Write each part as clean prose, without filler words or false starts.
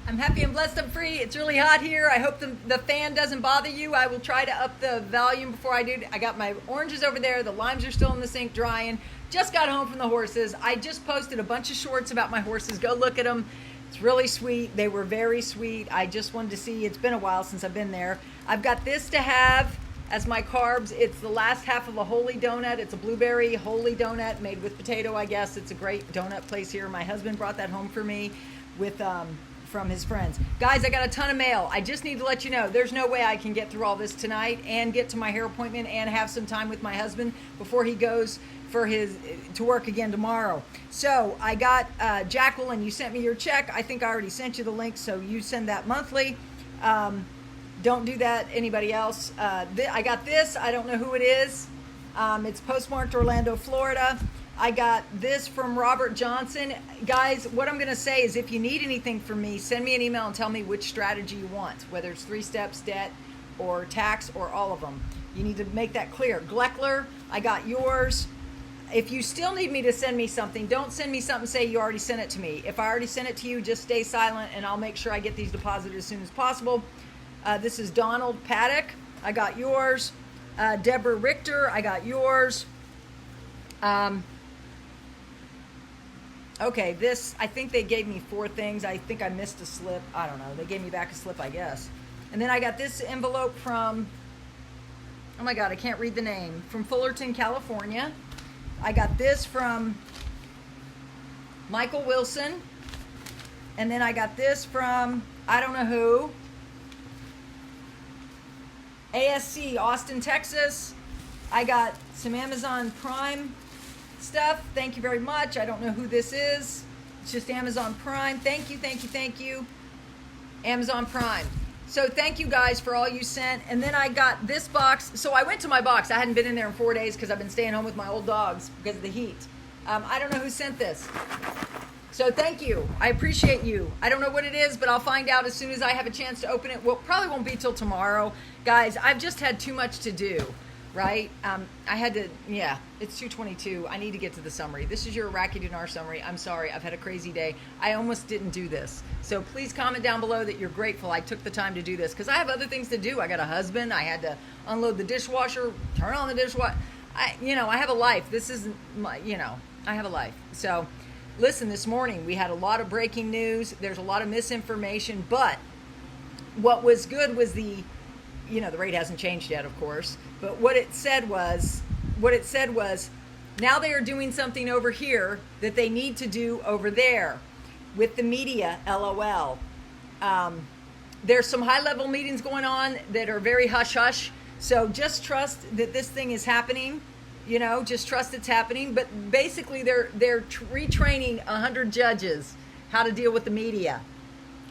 I'm happy, I'm blessed, I'm free. It's really hot here. I hope the fan doesn't bother you. I will try to up the volume before I do. I got my oranges over there. The limes are still in the sink drying. Just got home from the horses. I just posted a bunch of shorts about my horses. Go look at them. It's really sweet. They were very sweet. I just wanted to see. It's been a while since I've been there. I've got this to have as my carbs. It's the last half of a holy donut. It's a blueberry holy donut made with potato, I guess. It's a great donut place here. My husband brought that home for me with from his friends. Guys, I got a ton of mail. I just need to let you know there's no way I can get through all this tonight and get to my hair appointment and have some time with my husband before he goes for to work again tomorrow. So I got Jacqueline, you sent me your check. I think I already sent you the link, so you send that monthly. Don't do that, anybody else. I got this. I don't know who it is. It's postmarked Orlando, Florida. I got this from Robert Johnson. Guys, what I'm going to say is if you need anything from me, send me an email and tell me which strategy you want, whether it's 3 steps, debt, or tax, or all of them. You need to make that clear. Gleckler, I got yours. If you still need me to send me something, don't send me something, say you already sent it to me. If I already sent it to you, just stay silent, and I'll make sure I get these deposited as soon as possible. This is Donald Paddock. I got yours. Deborah Richter, I got yours. Okay, this, I think they gave me 4 things. I think I missed a slip. I don't know. They gave me back a slip, I guess. And then I got this envelope from, oh my God, I can't read the name, from Fullerton, California. I got this from Michael Wilson. And then I got this from, I don't know who, ASC, Austin, Texas. I got some Amazon Prime stuff. Thank you very much. I don't know who this is. It's just Amazon Prime. Thank you, thank you, thank you. Amazon Prime. So thank you guys for all you sent. And then I got this box. So I went to my box. I hadn't been in there in 4 days because I've been staying home with my old dogs because of the heat. I don't know who sent this. So thank you. I appreciate you. I don't know what it is, but I'll find out as soon as I have a chance to open it. Well, probably won't be till tomorrow. Guys, I've just had too much to do. Right? I had to, yeah, it's 2:22. I need to get to the summary. This is your Iraqi Dinar summary. I'm sorry. I've had a crazy day. I almost didn't do this. So please comment down below that you're grateful I took the time to do this because I have other things to do. I got a husband. I had to unload the dishwasher, turn on the dishwasher. I have a life. This isn't my, I have a life. So listen, this morning we had a lot of breaking news. There's a lot of misinformation, but what was good was the rate hasn't changed yet, of course, but what it said was, now they are doing something over here that they need to do over there with the media, LOL. There's some high-level meetings going on that are very hush-hush, so just trust that this thing is happening, just trust it's happening, but basically they're retraining 100 judges how to deal with the media,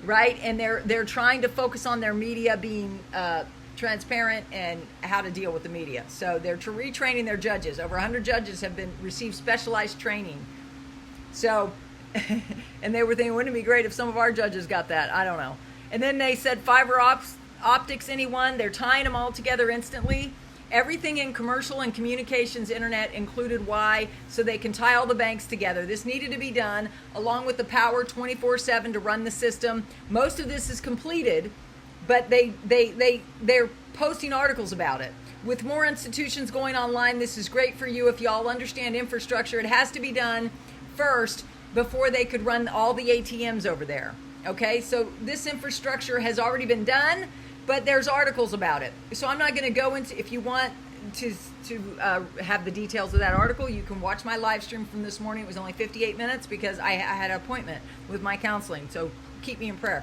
right? And they're trying to focus on their media being transparent and how to deal with the media. So they're retraining their judges. Over 100 judges have received specialized training. So, and they were thinking, wouldn't it be great if some of our judges got that? I don't know. And then they said fiber optics, anyone, they're tying them all together instantly. Everything in commercial and communications internet included Y, so they can tie all the banks together. This needed to be done along with the power 24/7 to run the system. Most of this is completed, but they're posting articles about it. With more institutions going online, this is great for you if y'all understand infrastructure. It has to be done first before they could run all the ATMs over there. Okay, so this infrastructure has already been done, but there's articles about it. So I'm not going to go into, if you want to have the details of that article, you can watch my live stream from this morning. It was only 58 minutes because I had an appointment with my counseling. So keep me in prayer.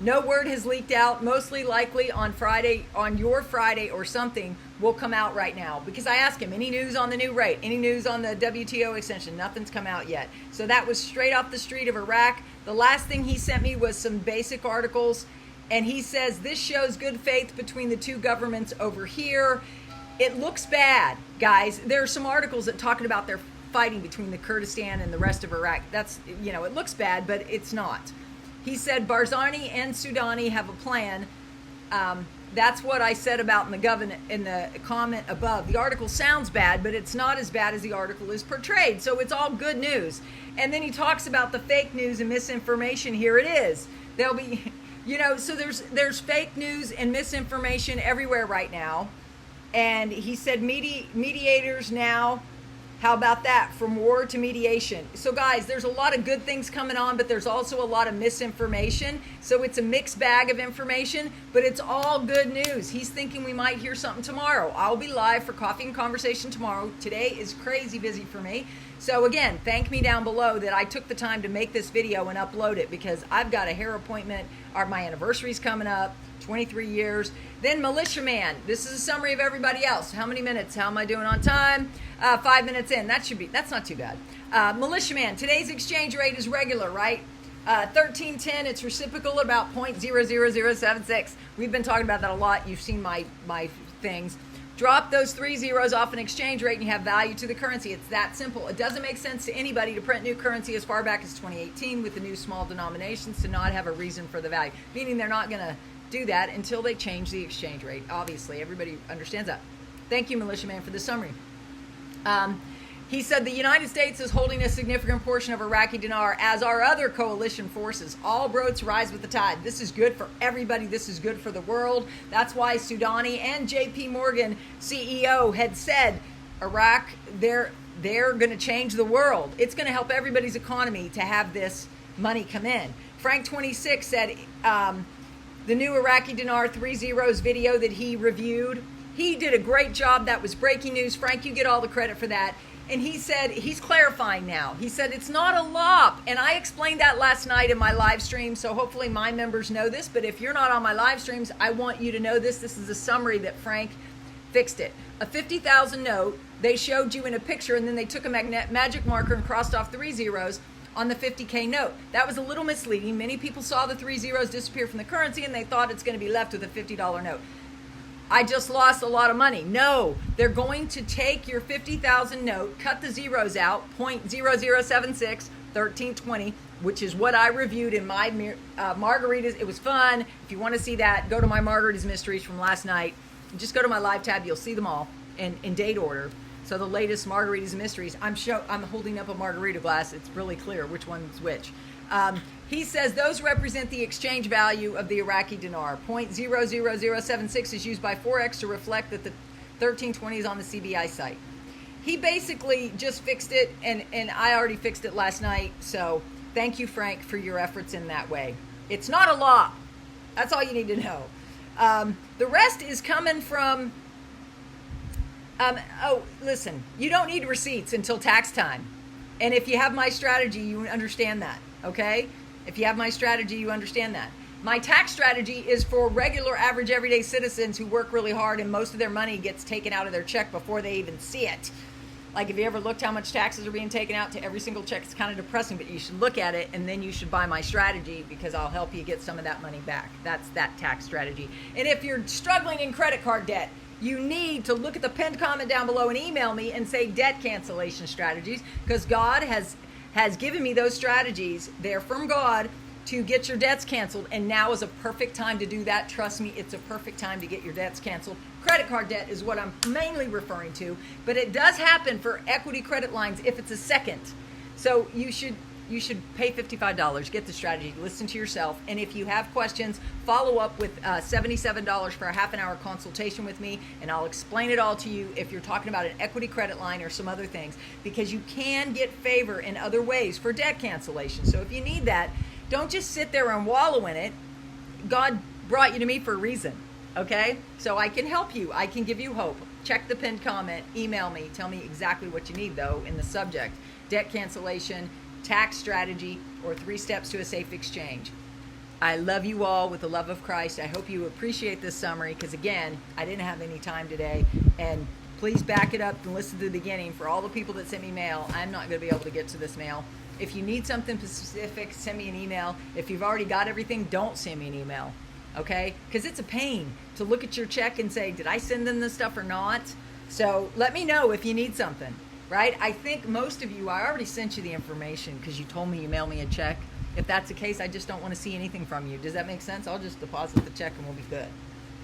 No word has leaked out. Mostly likely on Friday, on your Friday or something will come out right now. Because I asked him, any news on the new rate? Any news on the WTO extension? Nothing's come out yet. So that was straight off the street of Iraq. The last thing he sent me was some basic articles. And he says, this shows good faith between the two governments over here. It looks bad, guys. There are some articles that talking about their fighting between the Kurdistan and the rest of Iraq. That's, it looks bad, but it's not. He said Barzani and Soudani have a plan that's what I said about in the comment above. The article sounds bad, but it's not as bad as the article is portrayed. So it's all good news. And then he talks about the fake news and misinformation. Here it is. There'll be, so there's fake news and misinformation everywhere right now. And he said mediators now. How about that? From war to mediation. So guys, there's a lot of good things coming on, but there's also a lot of misinformation. So it's a mixed bag of information, but it's all good news. He's thinking we might hear something tomorrow. I'll be live for Coffee and Conversation tomorrow. Today is crazy busy for me. So again, thank me down below that I took the time to make this video and upload it, because I've got a hair appointment. My anniversary's coming up, 23 years. Then Militia Man. This is a summary of everybody else. How many minutes? How am I doing on time? 5 minutes in. That's not too bad. Militia Man. Today's exchange rate is regular, right? 1310. It's reciprocal at about 0.00076. We've been talking about that a lot. You've seen my things. Drop those 3 zeros off an exchange rate and you have value to the currency. It's that simple. It doesn't make sense to anybody to print new currency as far back as 2018 with the new small denominations to not have a reason for the value. Meaning they're not going to do that until they change the exchange rate. Obviously, everybody understands that. Thank you, Militia Man, for the summary. He said the United States is holding a significant portion of Iraqi Dinar, as are other coalition forces. All boats rise with the tide. This is good for everybody. This is good for the world. That's why Soudani and JP Morgan CEO had said Iraq, they're going to change the world. It's going to help everybody's economy to have this money come in. Frank26 said the new Iraqi Dinar 3 zeros video that he reviewed, he did a great job. That was breaking news. Frank, you get all the credit for that. And he said, he's clarifying now. He said, it's not a LOP. And I explained that last night in my live stream, so hopefully my members know this. But if you're not on my live streams, I want you to know this. This is a summary that Frank fixed it. A 50,000 note, they showed you in a picture, and then they took a magic marker and crossed off 3 zeros on the 50K note. That was a little misleading. Many people saw the 3 zeros disappear from the currency, and they thought it's going to be left with a $50 note. I just lost a lot of money. No, they're going to take your 50,000 note, cut the zeros out, 0.0076, 1320, which is what I reviewed in my margaritas. It was fun. If you want to see that, go to my margaritas mysteries from last night. Just go to my live tab. You'll see them all in date order. So the latest margaritas mysteries. I'm holding up a margarita glass. It's really clear which one's which. He says those represent the exchange value of the Iraqi dinar. 0.00076 is used by Forex to reflect that the 1320 is on the CBI site. He basically just fixed it, and I already fixed it last night. So thank you, Frank, for your efforts in that way. It's not a law. That's all you need to know. The rest is coming from... listen, you don't need receipts until tax time. And if you have my strategy, you understand that, okay? If you have my strategy, you understand that. My tax strategy is for regular, average, everyday citizens who work really hard and most of their money gets taken out of their check before they even see it. Like, have you ever looked how much taxes are being taken out to every single check? It's kind of depressing, but you should look at it, and then you should buy my strategy because I'll help you get some of that money back. That's that tax strategy. And if you're struggling in credit card debt, you need to look at the pinned comment down below and email me and say debt cancellation strategies, because God has given me those strategies. They're from God to get your debts canceled, and now is a perfect time to do that. Trust me, it's a perfect time to get your debts canceled. Credit card debt is what I'm mainly referring to, but it does happen for equity credit lines if it's a second. So you should pay $55, get the strategy, listen to yourself, and if you have questions, follow up with $77 for a half-an-hour consultation with me, and I'll explain it all to you if you're talking about an equity credit line or some other things, because you can get favor in other ways for debt cancellation. So if you need that, don't just sit there and wallow in it. God brought you to me for a reason, okay? So I can help you. I can give you hope. Check the pinned comment, email me, tell me exactly what you need, though, in the subject: debt cancellation, tax strategy, or 3 steps to a safe exchange. I love you all with the love of Christ. I hope you appreciate this summary, because again, I didn't have any time today, and please back it up and listen to the beginning. For all the people that sent me mail, I'm not going to be able to get to this mail. If you need something specific, send me an email. If you've already got everything, don't send me an email, okay? Because it's a pain to look at your check and say, did I send them this stuff or not? So let me know if you need something. Right? I think most of you, I already sent you the information because you told me you mail me a check. If that's the case, I just don't want to see anything from you. Does that make sense? I'll just deposit the check and we'll be good.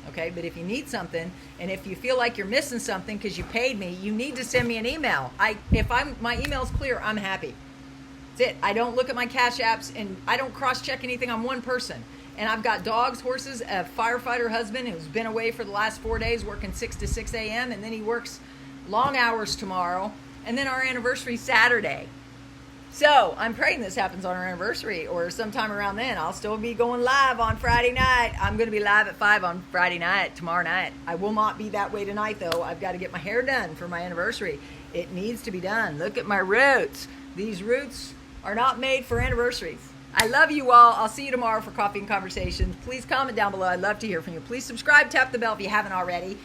okay? But if you need something, and if you feel like you're missing something because you paid me, you need to send me an email. If my email's clear, I'm happy. That's it. I don't look at my cash apps, and I don't cross-check anything. I'm one person. And I've got dogs, horses, a firefighter husband who's been away for the last 4 days working 6 to 6 a.m., and then he works long hours tomorrow, and then our anniversary Saturday. So I'm praying this happens on our anniversary or sometime around then. I'll still be going live on Friday night. I'm going to be live at 5 on Friday night, tomorrow night. I will not be that way tonight, though. I've got to get my hair done for my anniversary. It needs to be done. Look at my roots. These roots are not made for anniversaries. I love you all. I'll see you tomorrow for Coffee and Conversations. Please comment down below. I'd love to hear from you. Please subscribe, tap the bell if you haven't already.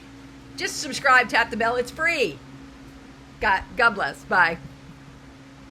Just subscribe, tap the bell. It's free. God bless. Bye.